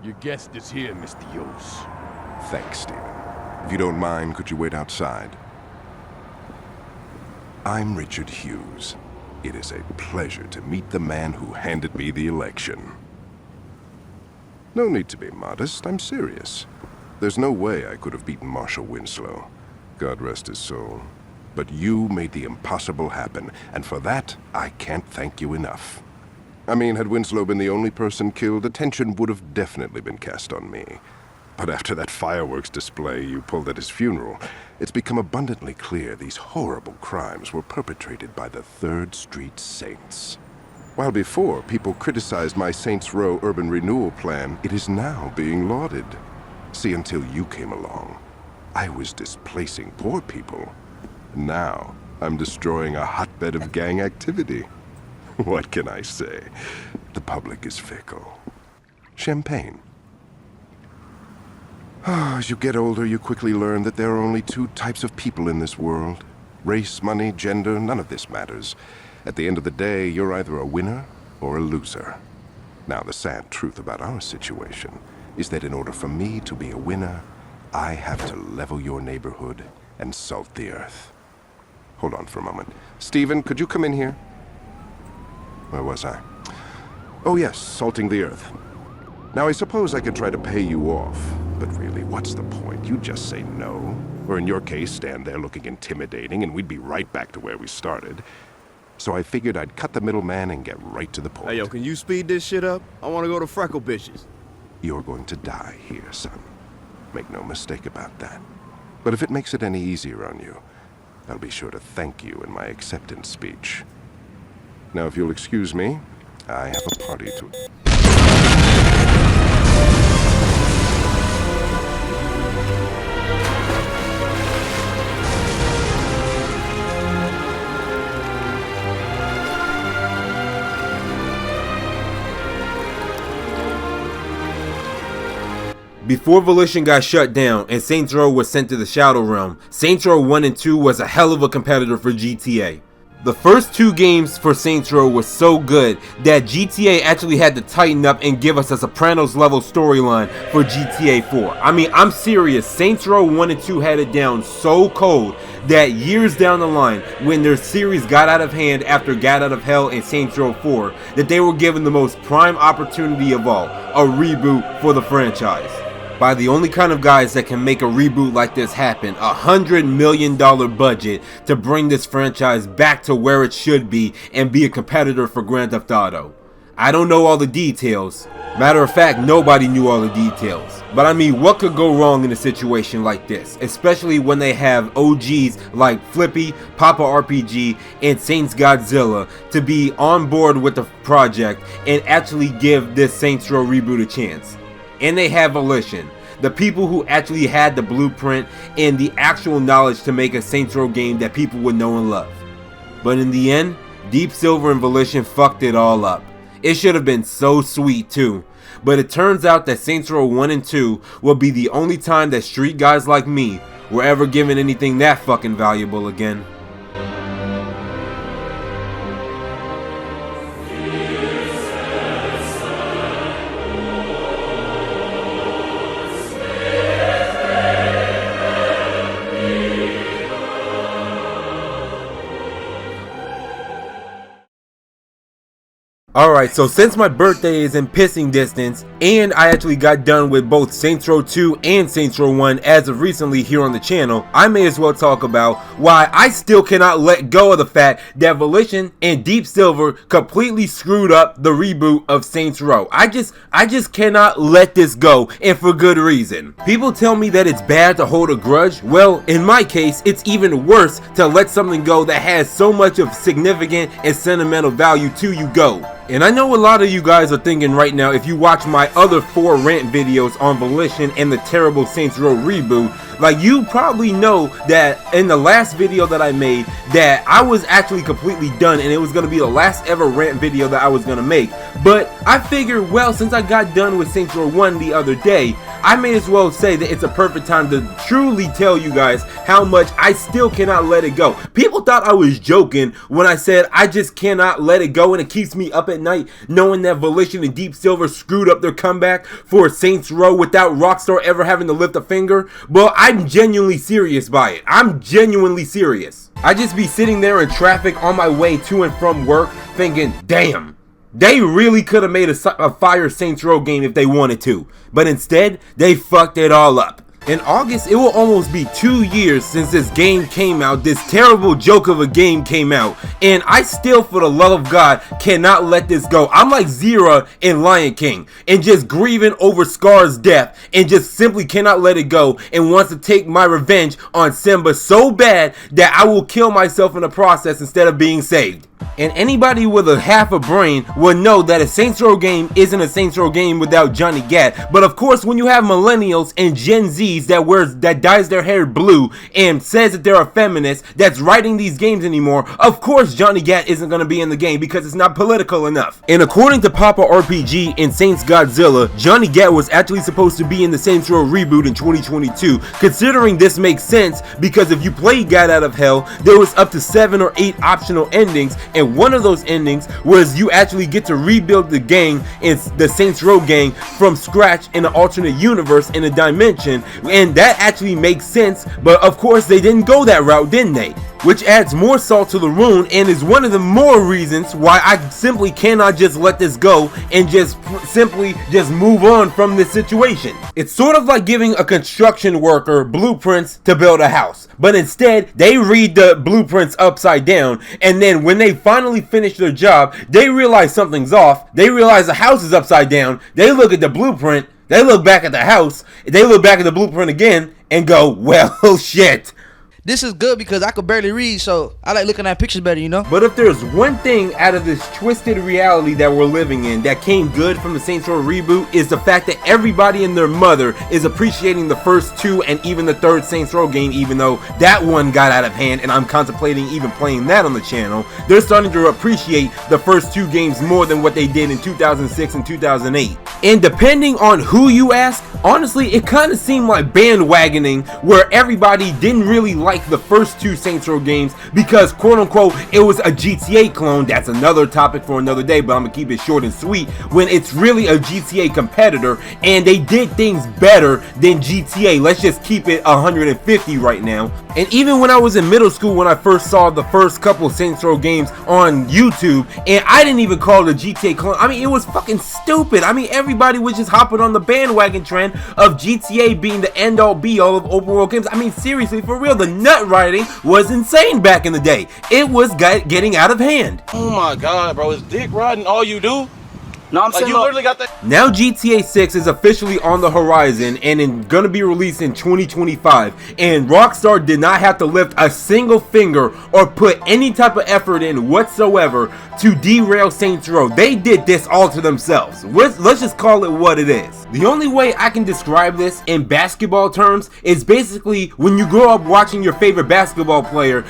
Your guest is here, Mr. Yos. Thanks, Steven. If you don't mind, could you wait outside? I'm Richard Hughes. It is a pleasure to meet the man who handed me the election. No need to be modest, I'm serious. There's no way I could have beaten Marshal Winslow. God rest his soul. But you made the impossible happen, and for that, I can't thank you enough. I mean, had Winslow been the only person killed, attention would have definitely been cast on me. But after that fireworks display you pulled at his funeral, it's become abundantly clear these horrible crimes were perpetrated by the 3rd Street Saints. While before people criticized my Saints Row urban renewal plan, it is now being lauded. See, until you came along, I was displacing poor people. Now, I'm destroying a hotbed of gang activity. What can I say? The public is fickle. Champagne. As you get older, you quickly learn that there are only 2 types of people in this world. Race, money, gender, none of this matters. At the end of the day, you're either a winner or a loser. Now, the sad truth about our situation is that in order for me to be a winner, I have to level your neighborhood and salt the earth. Hold on for a moment. Steven, could you come in here? Where was I? Oh yes, salting the earth. Now, I suppose I could try to pay you off, but really, what's the point? You just say no. Or in your case, stand there looking intimidating, and we'd be right back to where we started. So I figured I'd cut the middleman and get right to the point. Hey, yo, can you speed this shit up? I want to go to Freckle Bitches. You're going to die here, son. Make no mistake about that. But if it makes it any easier on you, I'll be sure to thank you in my acceptance speech. Now, if you'll excuse me, I have a party to... Before Volition got shut down and Saints Row was sent to the Shadow Realm, Saints Row 1 and 2 was a hell of a competitor for GTA. The first 2 games for Saints Row were so good that GTA actually had to tighten up and give us a Sopranos level storyline for GTA 4. I mean, I'm serious, Saints Row 1 and 2 had it down so cold that years down the line, when their series got out of hand after Gat Out of Hell and Saints Row 4, that they were given the most prime opportunity of all, a reboot for the franchise. By the only kind of guys that can make a reboot like this happen, $100 million budget to bring this franchise back to where it should be and be a competitor for Grand Theft Auto. I don't know all the details. Matter of fact, nobody knew all the details. But I mean, what could go wrong in a situation like this? Especially when they have OGs like Flippy, Papa RPG, and Saints Godzilla to be on board with the project and actually give this Saints Row reboot a chance. And they have Volition, the people who actually had the blueprint and the actual knowledge to make a Saints Row game that people would know and love. But in the end, Deep Silver and Volition fucked it all up. It should have been so sweet too. But it turns out that Saints Row 1 and 2 will be the only time that street guys like me were ever given anything that fucking valuable again. Alright, so since my birthday is in pissing distance, and I actually got done with both Saints Row 2 and Saints Row 1 as of recently here on the channel, I may as well talk about why I still cannot let go of the fact that Volition and Deep Silver completely screwed up the reboot of Saints Row. I just cannot let this go, and for good reason. People tell me that it's bad to hold a grudge. Well, in my case, it's even worse to let something go that has so much of significant and sentimental value to you go. And I know a lot of you guys are thinking right now, if you watch my other 4 rant videos on Volition and the terrible Saints Row reboot, like, you probably know that in the last video that I made that I was actually completely done and it was going to be the last ever rant video that I was going to make. But I figured, well, since I got done with Saints Row 1 the other day, I may as well say that it's a perfect time to truly tell you guys how much I still cannot let it go. People thought I was joking when I said I just cannot let it go, and it keeps me up at night knowing that Volition and Deep Silver screwed up their comeback for Saints Row without Rockstar ever having to lift a finger. But I'm genuinely serious by it. I'm genuinely serious. I just be sitting there in traffic on my way to and from work thinking, damn, they really could have made a fire Saints Row game if they wanted to, but instead they fucked it all up. In August, it will almost be 2 years since this game came out, this terrible joke of a game came out, and I still, for the love of God, cannot let this go. I'm like Zira in Lion King, and just grieving over Scar's death, and just simply cannot let it go, and wants to take my revenge on Simba so bad that I will kill myself in the process instead of being saved. And anybody with a half a brain will know that a Saints Row game isn't a Saints Row game without Johnny Gat. But of course, when you have millennials and Gen Zs that dyes their hair blue and says that they're a feminist that's writing these games anymore, of course Johnny Gat isn't going to be in the game because it's not political enough. And according to Papa RPG in Saints Godzilla, Johnny Gat was actually supposed to be in the Saints Row reboot in 2022. Considering this makes sense because if you played Gat Out of Hell, there was up to 7 or 8 optional endings, and one of those endings was you actually get to rebuild the gang in the Saints Row gang from scratch in an alternate universe in a dimension, and that actually makes sense. But of course they didn't go that route, didn't they? Which adds more salt to the wound and is one of the more reasons why I simply cannot just let this go and just simply just move on from this situation. It's sort of like giving a construction worker blueprints to build a house, but instead they read the blueprints upside down, and then when they finally finish their job, they realize something's off. They realize the house is upside down. They look at the blueprint, they look back at the house, they look back at the blueprint again and go, well, shit. This is good because I could barely read, so I like looking at pictures better, you know? But if there's one thing out of this twisted reality that we're living in that came good from the Saints Row reboot, is the fact that everybody and their mother is appreciating the first 2 and even the 3rd Saints Row game, even though that one got out of hand and I'm contemplating even playing that on the channel. They're starting to appreciate the first 2 games more than what they did in 2006 and 2008. And depending on who you ask, honestly, it kind of seemed like bandwagoning, where everybody didn't really like the first 2 Saints Row games because, quote unquote, it was a GTA clone. That's another topic for another day, but I'm gonna keep it short and sweet, when it's really a GTA competitor and they did things better than GTA. Let's just keep it 150 right now. And even when I was in middle school, when I first saw the first couple of Saints Row games on YouTube, and I didn't even call it a GTA clone. I mean, it was fucking stupid. I mean, everybody was just hopping on the bandwagon trend of GTA being the end-all be-all of open world games. I mean, seriously, for real, the nut writing was insane back in the day. It was getting out of hand. Oh my god, bro, is dick riding all you do? No, I'm saying you literally got that. Now GTA 6 is officially on the horizon and gonna be released in 2025, and Rockstar did not have to lift a single finger or put any type of effort in whatsoever to derail Saints Row. They did this all to themselves. Let's just call it what it is. The only way I can describe this in basketball terms is basically when you grow up watching your favorite basketball player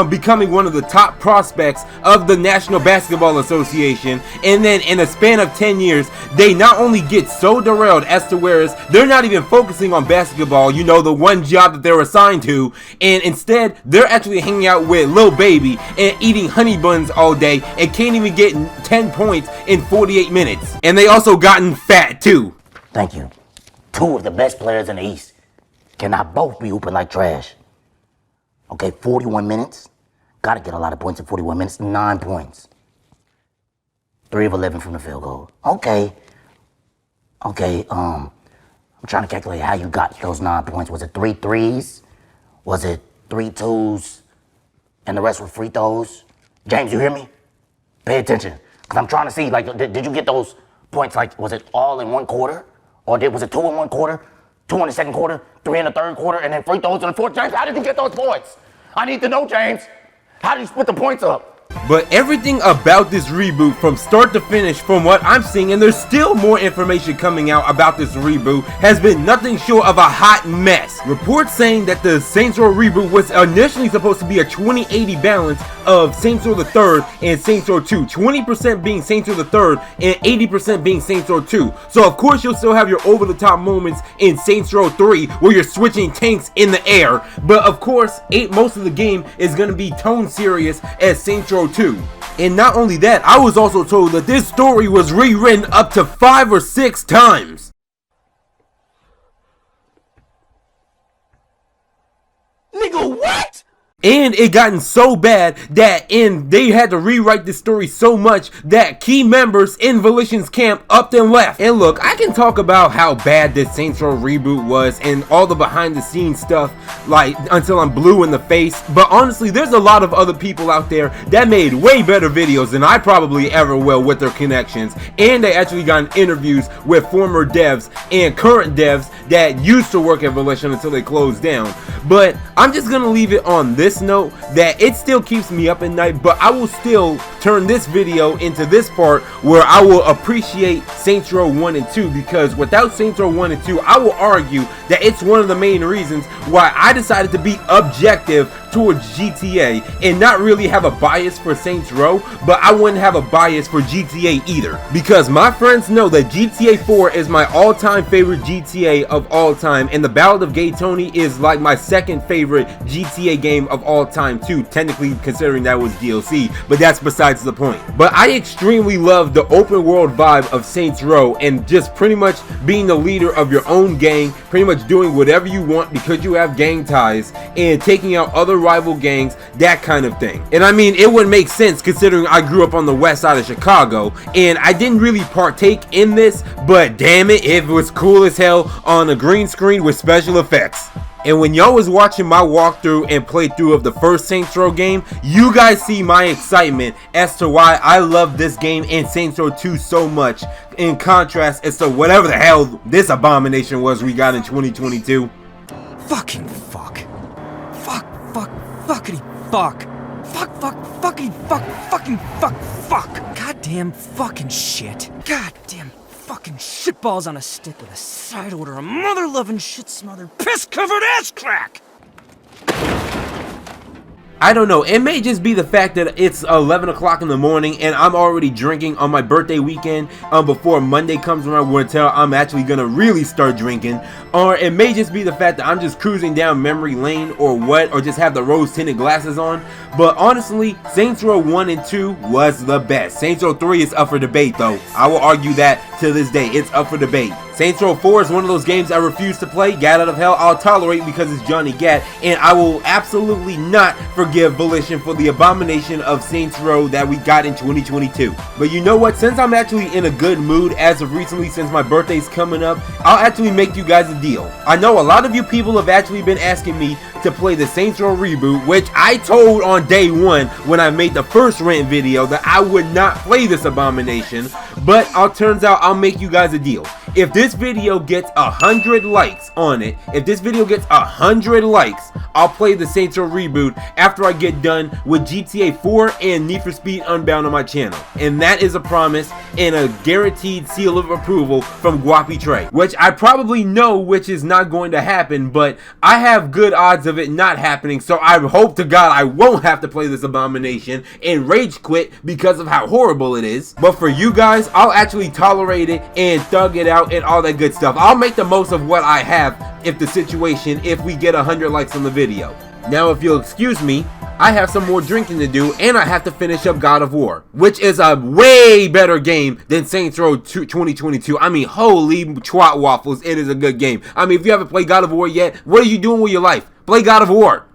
becoming one of the top prospects of the National Basketball Association, and then in a span of 10 years, they not only get so derailed as to whereas they're not even focusing on basketball, you know, the one job that they're assigned to, and instead they're actually hanging out with Lil Baby and eating honey buns all day and can't even get 10 points in 48 minutes. And they also gotten fat too. Thank you. 2 of the best players in the East cannot both be hooping like trash. Okay, 41 minutes. Gotta get a lot of points in 41 minutes. 9 points. 3 of 11 from the field goal. Okay, I'm trying to calculate how you got those 9 points. Was it 3 threes? Was it 3 twos? And the rest were free throws? James, you hear me? Pay attention. Because I'm trying to see, like, did you get those points, like, was it all in 1 quarter? Or was it 2 in 1 quarter, 2 in the 2nd quarter, 3 in the 3rd quarter, and then free throws in the 4th? James, how did you get those points? I need to know, James. How did you split the points up? But everything about this reboot from start to finish, from what I'm seeing, and there's still more information coming out about this reboot, has been nothing short of a hot mess. Reports saying that the Saints Row reboot was initially supposed to be a 20-80 balance of Saints Row the 3rd and Saints Row 2. 20% being Saints Row the 3rd and 80% being Saints Row 2. So of course you'll still have your over-the-top moments in Saints Row 3 where you're switching tanks in the air. But of course, most of the game is going to be tone serious as Saints Row 2. And not only that, I was also told that this story was rewritten up to 5 or 6 times. Nigga, what? And it gotten so bad that they had to rewrite this story so much that key members in Volition's camp upped and left. And look, I can talk about how bad this Saints Row reboot was and all the behind the scenes stuff like until I'm blue in the face, but honestly there's a lot of other people out there that made way better videos than I probably ever will with their connections, and they actually got interviews with former devs and current devs that used to work at Volition until they closed down. But I'm just gonna leave it on this note that it still keeps me up at night, but I will still turn this video into this part where I will appreciate Saints Row 1 and 2, because without Saints Row 1 and 2, I will argue that it's one of the main reasons why I decided to be objective towards GTA and not really have a bias for Saints Row, but I wouldn't have a bias for GTA either, because my friends know that GTA 4 is my all-time favorite GTA of all time, and the Ballad of Gay Tony is like my second favorite GTA game of all time too, technically considering that was DLC, but that's besides the point. But I extremely love the open world vibe of Saints Row and just pretty much being the leader of your own gang, pretty much doing whatever you want because you have gang ties and taking out other rival gangs, that kind of thing. And I mean, it would make sense considering I grew up on the west side of Chicago and I didn't really partake in this, but damn it, it was cool as hell on a green screen with special effects. And when y'all was watching my walkthrough and playthrough of the first Saints Row game, you guys see my excitement as to why I love this game and Saints Row 2 so much, in contrast as to whatever the hell this abomination was we got in 2022. Fucking fuck. Fuck, fuck, fuckity fuck. Fuck, fuck, fuckity fuck, fucking fuck. Goddamn fucking shit. Goddamn fucking shitballs on a stick with a side order of mother-loving, shit-smothered, piss-covered ass crack! I don't know, it may just be the fact that it's 11 o'clock in the morning and I'm already drinking on my birthday weekend before Monday comes around until I'm actually gonna really start drinking, or it may just be the fact that I'm just cruising down memory lane or what, or just have the rose tinted glasses on. But honestly, Saints Row 1 and 2 was the best. Saints Row 3 is up for debate though. I will argue that to this day, it's up for debate. Saints Row 4 is one of those games I refuse to play. Gat out of hell, I'll tolerate because it's Johnny Gat, and I will absolutely not forgive Volition for the abomination of Saints Row that we got in 2022. But you know what? Since I'm actually in a good mood as of recently, since my birthday's coming up, I'll actually make you guys a deal. I know a lot of you people have actually been asking me to play the Saints Row reboot, which I told on day one when I made the first rant video that I would not play this abomination, but it turns out I'll make you guys a deal. If this video gets 100 likes on it, if this video gets 100 likes, I'll play the Saints Row reboot after I get done with GTA 4 and Need for Speed Unbound on my channel. And that is a promise and a guaranteed seal of approval from GwoppyTrai, which I probably know which is not going to happen, but I have good odds of it not happening, so I hope to God I won't have to play this abomination and rage quit because of how horrible it is. But for you guys, I'll actually tolerate it and thug it out and all that good stuff. I'll make the most of what I have if we get 100 likes on the video. Now if you'll excuse me, I have some more drinking to do and I have to finish up God of War, which is a way better game than Saints Row 2022. I mean, holy twat waffles, it is a good game. I mean, if you haven't played God of War yet, what are you doing with your life? Play God of War.